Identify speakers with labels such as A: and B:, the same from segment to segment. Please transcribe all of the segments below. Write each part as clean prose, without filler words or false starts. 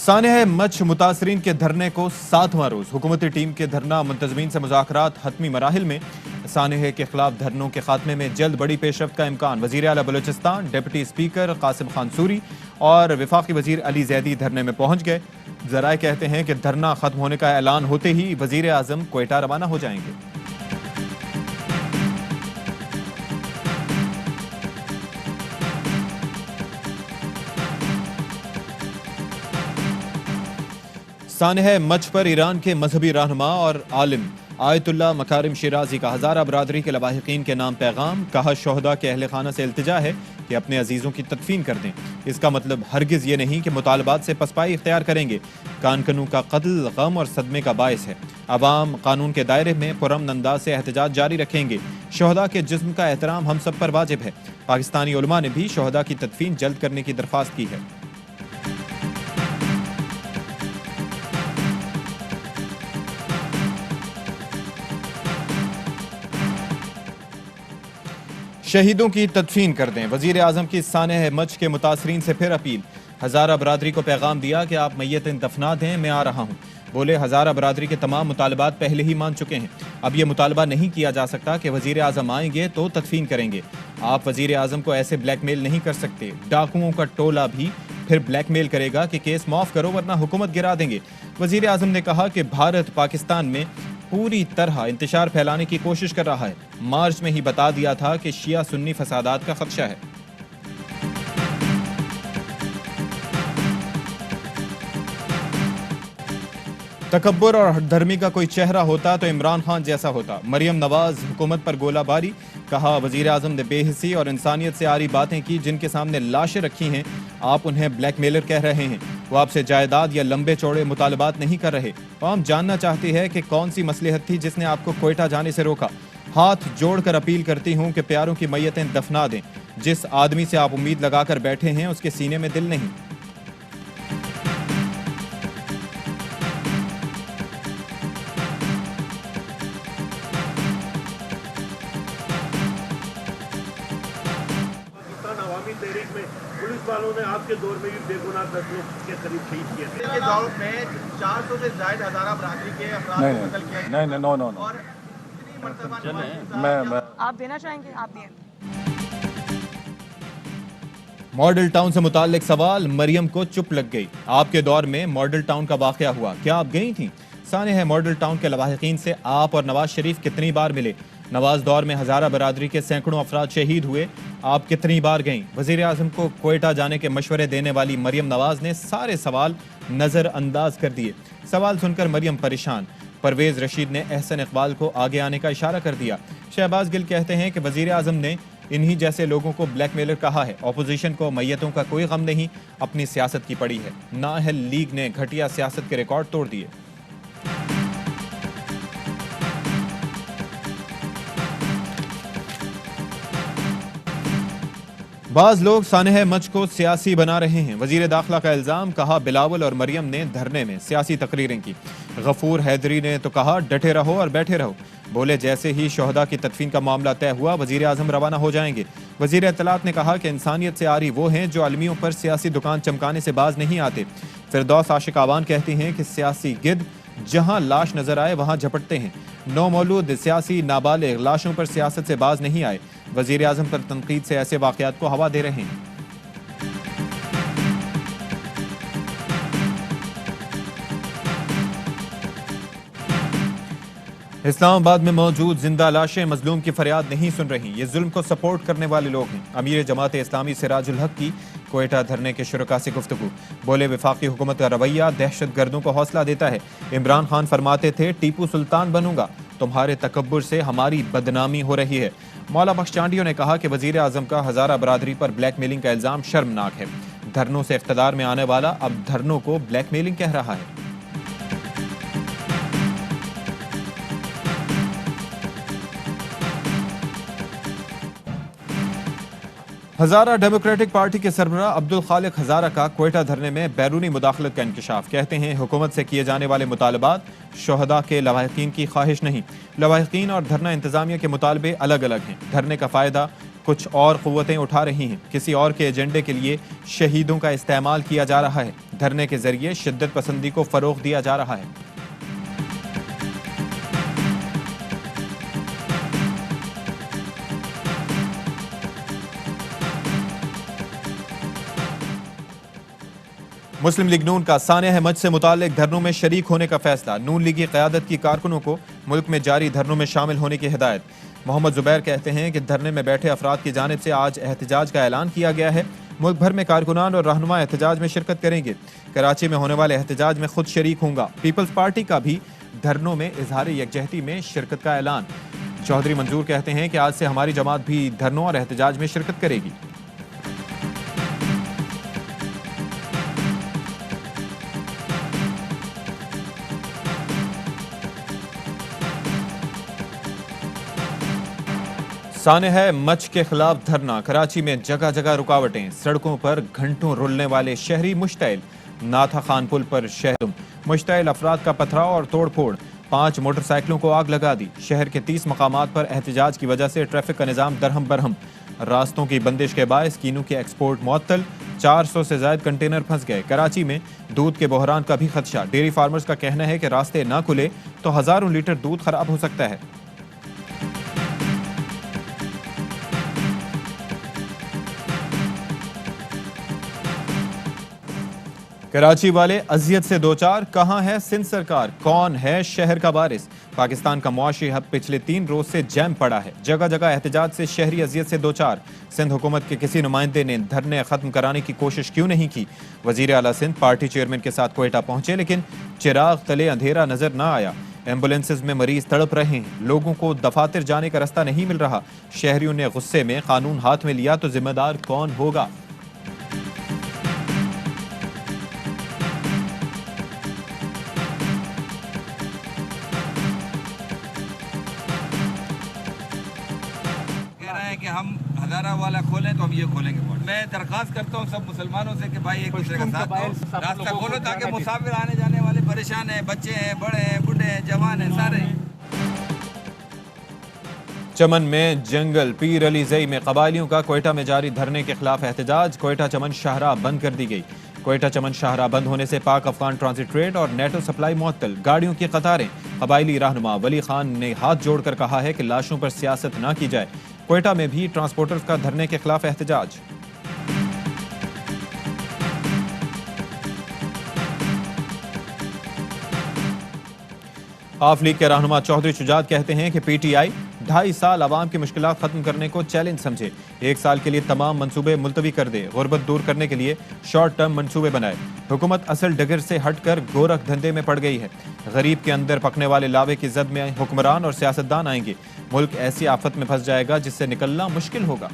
A: सानेह much मुतासरीन के धरने को 7वां रोज हुकूमती टीम के धरना मुंतजमीन से मुज़ाकरात हतमी मराहिल में। सानेह के खिलाफ धरनों के खात्मे में जल्द बड़ी पेशरफ्त का इम्कान। वज़ीर आला बलूचिस्तान, डिप्टी स्पीकर कासिम खान सूरी और वफाकी वज़ीर अली जैदी धरने में पहुंच गए। ज़राए कहते हैं कि धरना खत्म होने का ऐलान होते ही वज़ीर आज़म क्वेटा रवाना हो जाएंगे। सानेह मच पर ईरान के मजहबी रहनुमा और आलिम आयतुल्लाह मकारिम शिराजी का हज़ारा बरादरी के लवाहिकीन के नाम पैगाम। कहा, शोहदा के अहले खाना से इल्तिजा है कि अपने अजीज़ों की तदफीन कर दें। इसका मतलब हरगिज़ ये नहीं कि मुतालबात से पसपाई इख्तियार करेंगे। कानकनू का कत्ल गम और सदमे का बायस है। अवाम कानून के दायरे में पुरअमन अंदाज से एहतजाज जारी रखेंगे। शोहदा के जिस्म का एहतराम हम सब पर वाजिब है। पाकिस्तानी उलमा ने भी शोहदा की तदफीन जल्द करने की दरख्वास्त की है। शहीदों की तदफीन कर दें। वज़ीर आज़म की सानेह मच के मुतासरीन से फिर अपील। हज़ारा बरादरी को पैगाम दिया कि आप मैयतें दफना दें, मैं आ रहा हूँ। बोले, हज़ारा बरादरी के तमाम मुतालबात पहले ही मान चुके हैं। अब यह मुतालबा नहीं किया जा सकता कि वज़ीर आज़म आएंगे तो तदफीन करेंगे। आप वज़ीर आज़म को ऐसे ब्लैकमेल नहीं कर सकते। डाकुओं का टोला भी फिर ब्लैकमेल करेगा कि केस माफ़ करो वरना हुकूमत गिरा देंगे। वज़ीर आज़म ने कहा कि भारत पाकिस्तान में पूरी तरह इंतशार फैलाने की कोशिश कर रहा है। मार्च में ही बता दिया था कि शिया सुन्नी फसादात का खदशा है। तकब्बुर और हठधर्मी का कोई चेहरा होता तो इमरान खान जैसा होता। मरियम नवाज हुकूमत पर गोलाबारी। कहा, वज़ीर आज़म ने बेहिसी और इंसानियत से आरी बातें की। जिनके सामने लाशें रखी हैं आप उन्हें ब्लैकमेलर कह रहे हैं। वो आपसे जायदाद या लंबे चौड़े मुतालबात नहीं कर रहे। वो हम जानना चाहती है कि कौन सी मसलहत थी जिसने आपको क्वेटा जाने से रोका। हाथ जोड़कर अपील करती हूँ कि प्यारों की मैयतें दफना दें। जिस आदमी से आप उम्मीद लगाकर बैठे हैं उसके सीने में दिल नहीं।
B: पुलिस वालों ने आपके दौर में भी बेगुनाह 10 लोग के करीब शहीद किए थे। के दौर में 400 से ज्यादा हज़ारा बरादरी के अफराद को कत्ल किया।
C: नहीं, नो
B: और कितनी मर्तबा
C: मैं
D: आप देना चाहेंगे? आप दिए।
A: मॉडल टाउन से मुताल्लिक सवाल। मरियम को चुप लग गई। आपके दौर में मॉडल टाउन का वाकया हुआ, क्या आप गई थी? सानेह मॉडल टाउन के लवाहिकीन से आप और नवाज शरीफ कितनी बार मिले? नवाज दौर में हज़ारा बरादरी के सैकड़ों अफराद शहीद हुए, आप कितनी बार गईं? वज़ीर आज़म को क्वेटा जाने के मशवरे देने वाली मरियम नवाज ने सारे सवाल नज़रअंदाज कर दिए। सवाल सुनकर मरियम परेशान। परवेज़ रशीद ने एहसन इकबाल को आगे आने का इशारा कर दिया। शहबाज गिल कहते हैं कि वज़ीर आज़म ने इन्हीं जैसे लोगों को ब्लैकमेलर कहा है। अपोजिशन को मैयतों का कोई गम नहीं, अपनी सियासत की पड़ी है। नाअहल लीग ने घटिया सियासत के रिकॉर्ड तोड़ दिए। बाज लोग सानेह मच को सियासी बना रहे हैं। वजीर दाखिला का इल्जाम। कहा, बिलावल और मरियम ने धरने में सियासी तकरीरें की। गफूर हैदरी ने तो कहा, डटे रहो और बैठे रहो। बोले, जैसे ही शोहदा की तदफीन का मामला तय हुआ वजीर आज़म रवाना हो जाएंगे। वजीर इत्तलात ने कहा कि इंसानियत से आरी वो हैं जो अलमियों पर सियासी दुकान चमकाने से बाज नहीं आते। फिरदौस आशिक आवान कहती हैं कि सियासी गिद्ध जहां लाश नजर आए वहां झपटते हैं। नौ मौलूद सियासी नाबालिग लाशों पर सियासत से बाज नहीं आए। वजीर आज़म पर तनकीद से ऐसे वाक़यात को हवा दे रहे हैं। इस्लामाबाद में मौजूद जिंदा लाशें मजलूम की फरियाद नहीं सुन रही। ये जुल्म को सपोर्ट करने वाले लोग हैं। अमीर जमात इस्लामी सिराजुल हक की क्वेटा धरने के शुरका से गुफ्तगू। बोले, वफाकी हुकूमत का रवैया दहशत गर्दों को हौसला देता है। इमरान खान फरमाते थे, टीपू सुल्तान बनूंगा। तुम्हारे तकब्बुर से हमारी बदनामी हो रही है। मौला बख्श चांडियों ने कहा कि वजीर आज़म का हज़ारा बरादरी पर ब्लैकमेलिंग का इल्ज़ाम शर्मनाक है। धरनों से इख्तदार में आने वाला अब धरनों को ब्लैकमेलिंग कह रहा है। हज़ारा डेमोक्रेटिक पार्टी के सरबराह अब्दुल खालिक हज़ारा का क्वेटा धरने में बैरूनी मुदाखलत का इंकशाफ। कहते हैं, हुकूमत से किए जाने वाले मुतालबात शोहदा के लवाहिकीन की ख्वाहिश नहीं। लवाहिकीन और धरना इंतजामिया के मुतालबे अलग अलग हैं। धरने का फ़ायदा कुछ और क़ुव्वतें उठा रही हैं। किसी और के एजेंडे के लिए शहीदों का इस्तेमाल किया जा रहा है। धरने के जरिए शिद्दत पसंदी को फ़रोग़ दिया जा रहा है। मुस्लिम लीग नून का सानिया अहमद से मुताल्लिक धरनों में शरीक होने का फैसला। नून लीगी क़यादत की कारकुनों को मुल्क में जारी धरनों में शामिल होने की हिदायत। मोहम्मद जुबैर कहते हैं कि धरने में बैठे अफराद की जानिब से आज एहतजाज का ऐलान किया गया है। मुल्क भर में कारकुनान और रहनुमा एहतजाज में शिरकत करेंगे। कराची में होने वाले एहतजाज में खुद शरीक होंगे। पीपल्स पार्टी का भी धरनों में इजहार यकजहती में शिरकत का ऐलान। चौधरी मंजूर कहते हैं कि आज से हमारी जमात भी धरनों और एहतजाज में शिरकत करेगी। सानिया अहमद के खिलाफ धरना। कराची में जगह जगह रुकावटें। सड़कों पर घंटों रुलने वाले शहरी मुश्तइल। नाथा खान पुल पर शहर मुश्तइल अफराद का पथराव और तोड़ फोड़। 5 मोटरसाइकिलों को आग लगा दी। शहर के 30 मकामात पर एहतजाज की वजह से ट्रैफिक का निज़ाम दरहम बरहम। रास्तों की बंदिश के बायस कीनू की एक्सपोर्ट मुअत्तल। 400 से ज्यादा कंटेनर फंस गए। कराची में दूध के बहरान का भी खदशा। डेयरी फार्मर्स का कहना है कि रास्ते ना खुले तो हजारों लीटर दूध खराब हो सकता है। कराची वाले अजियत से दो चार। कहां है सिंध सरकार? कौन है शहर का वारिस? पाकिस्तान का मुआशी हब पिछले 3 रोज से जैम पड़ा है। जगह जगह एहतजाज से शहरी अजियत से दो चार। सिंध हुकूमत के किसी नुमाइंदे ने धरने खत्म कराने की कोशिश क्यों नहीं की? वजीर आला सिंध पार्टी चेयरमैन के साथ कोयटा पहुंचे, लेकिन चिराग तले अंधेरा नजर ना आया। एम्बुलेंसेज में मरीज तड़प रहे हैं। लोगों को दफातर जाने का रास्ता नहीं मिल रहा। शहरियों ने गुस्से में कानून हाथ में लिया तो जिम्मेदार कौन होगा?
C: कि हम हजारा वाला खोलें तो हम ये खोलेंगे। मैं दरखास्त करता हूँ सब मुसलमानों से कि भाई एक दूसरे का साथ दो, रास्ता खोलो ताकि मुसाफिर आने जाने वाले परेशान हैं, बच्चे हैं, बड़े हैं, बूढ़े हैं, जवान हैं, सारे।
A: चमन में जंगल पीर अली जई में कबायलियों का कोयटा में जारी धरने के खिलाफ एहतजाज। कोयटा चमन शाहराह बंद कर दी गई। कोयटा चमन शाहराह बंद होने से पाक अफगान ट्रांजिट ट्रेड और नेटो सप्लाई मुअत्तल। गाड़ियों की कतारें। कबायली रहनुमा वली खान ने हाथ जोड़कर कहा है कि लाशों पर सियासत ना की जाए। कोयटा में भी ट्रांसपोर्टर्स का धरने के खिलाफ एहतजाज। आफ लीग के रहनुमा चौधरी शुजात कहते हैं कि पीटीआई 2.5 साल आवाम की मुश्किलात खत्म करने को चैलेंज समझे। 1 साल के लिए तमाम मंसूबे मुलतवी कर दे। गुर्बत दूर करने के लिए शॉर्ट टर्म मंसूबे बनाए। हुकूमत असल डगर से हटकर गोरख धंधे में पड़ गई है। गरीब के अंदर पकने वाले लावे की जद में हुक्मरान और सियासतदान आएंगे। मुल्क ऐसी आफत में फंस जाएगा जिससे निकलना मुश्किल होगा।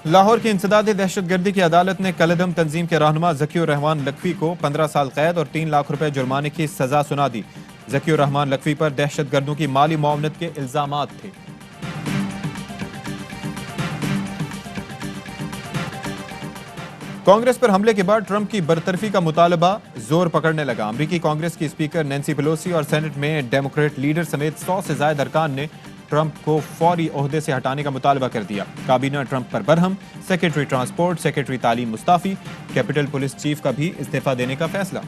A: लाहौर की इंसदादी दहशतगर्दी की अदालत ने कलदम तंजीम के रहनुमा ज़कीउर रहमान लखवी को 15 साल कैद और 3 लाख रुपए जुर्माने की सजा सुना दी। ज़कीउर रहमान लखवी पर दहशतगर्दों की माली मुआवनत के इल्जामात थे। कांग्रेस पर हमले के बाद ट्रंप की बरतरफी का मुतालबा जोर पकड़ने लगा। अमरीकी कांग्रेस की स्पीकर नैन्सी पेलोसी और सेनेट में डेमोक्रेट लीडर समेत 100 से ज्यादा अरकान ने ट्रंप को फौरी ओहदे से हटाने का मुतालबा कर दिया। काबीना ट्रंप पर बरहम। सेक्रेटरी ट्रांसपोर्ट, सेक्रेटरी तालीम मुस्ताफी। कैपिटल पुलिस चीफ का भी इस्तीफा देने का फैसला।